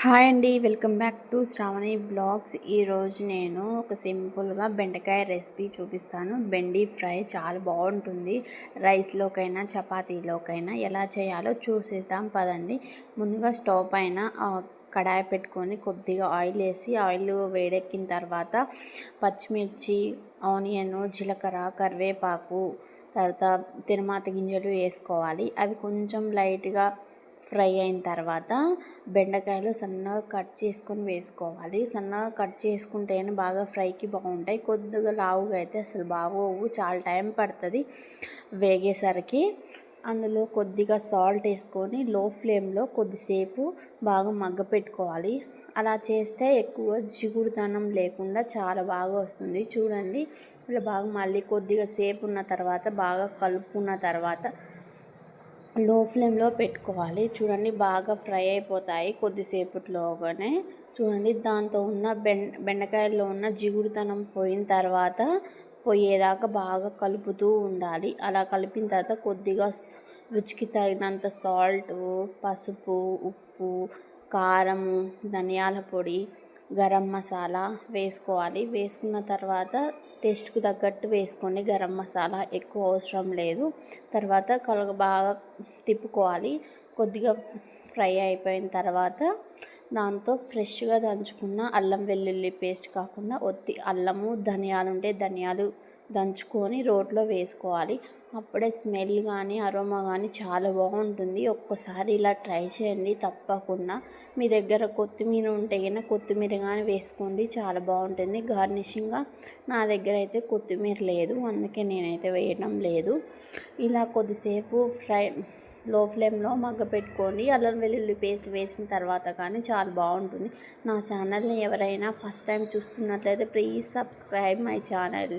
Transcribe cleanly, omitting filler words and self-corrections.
Hi అండి, welcome back to Shravani blogs. ఈరోజు నేను ఒక సింపుల్గా బెండకాయ రెసిపీ చూపిస్తాను. బెండి ఫ్రై చాలా బాగుంటుంది. రైస్లోకైనా చపాతీలోకైనా ఎలా చేయాలో చూసేద్దాం పదండి. ముందుగా స్టవ్ పైన కడాయి పెట్టుకొని కొద్దిగా ఆయిల్ వేసి ఆయిల్ వేడెక్కిన తర్వాత పచ్చిమిర్చి, ఆనియన్, జీలకర్ర, కరివేపాకు, తర్వాత తిరుమాత గింజలు వేసుకోవాలి. అవి కొంచెం లైట్గా ఫ్రై అయిన తర్వాత బెండకాయలు సన్నగా కట్ చేసుకొని వేసుకోవాలి. సన్నగా కట్ చేసుకుంటేనే బాగా ఫ్రైకి బాగుంటాయి. కొద్దిగా లావుగా అయితే అసలు బాగోవు, చాలా టైం పడుతుంది వేగేసరికి. అందులో కొద్దిగా సాల్ట్ వేసుకొని లో ఫ్లేమ్లో కొద్దిసేపు బాగా మగ్గపెట్టుకోవాలి. అలా చేస్తే ఎక్కువ జిగురుదనం లేకుండా చాలా బాగా వస్తుంది. చూడండి, ఇలా బాగా మళ్ళీ కొద్దిగా సేపు ఉన్న తర్వాత బాగా కలుపుకున్న తర్వాత లో ఫ్లేమ్లో పెట్టుకోవాలి. చూడండి, బాగా ఫ్రై అయిపోతాయి కొద్దిసేపట్లోగానే. చూడండి, దాంతో ఉన్న బెండకాయల్లో ఉన్న జిగురుతనం పోయిన తర్వాత పోయేదాకా బాగా కలుపుతూ ఉండాలి. అలా కలిపిన తర్వాత కొద్దిగా రుచికి తగినంత సాల్టు, పసుపు, ఉప్పు, కారము, ధనియాల పొడి, గరం మసాలా వేసుకోవాలి. వేసుకున్న తర్వాత టేస్ట్కి తగ్గట్టు వేసుకోండి. గరం మసాలా ఎక్కువ అవసరం లేదు. తర్వాత బాగా తిప్పుకోవాలి. కొద్దిగా ఫ్రై అయిపోయిన తర్వాత దాంతో ఫ్రెష్గా దంచుకున్న అల్లం వెల్లుల్లి పేస్ట్ కాకుండా ఒత్తి అల్లము, ధనియాలు ఉంటే ధనియాలు దంచుకొని రోట్లో వేసుకోవాలి. అప్పుడే స్మెల్ కానీ అరోమా కానీ చాలా బాగుంటుంది. ఒక్కసారి ఇలా ట్రై చేయండి తప్పకుండా. మీ దగ్గర కొత్తిమీర ఉంటే కన్నా కొత్తిమీర కానీ వేసుకోండి, చాలా బాగుంటుంది గార్నిషింగ్గా. నా దగ్గర అయితే కొత్తిమీర లేదు, అందుకే నేనైతే వేయడం లేదు. ఇలా కొద్దిసేపు లో ఫ్లేమ్లో మగ్గపెట్టుకోండి. అల్లం వెల్లుల్లి పేస్ట్ వేసిన తర్వాత కానీ చాలా బాగుంటుంది. నా ఛానల్ని ఎవరైనా ఫస్ట్ టైం చూస్తున్నట్లయితే ప్లీజ్ సబ్స్క్రైబ్ మై ఛానల్.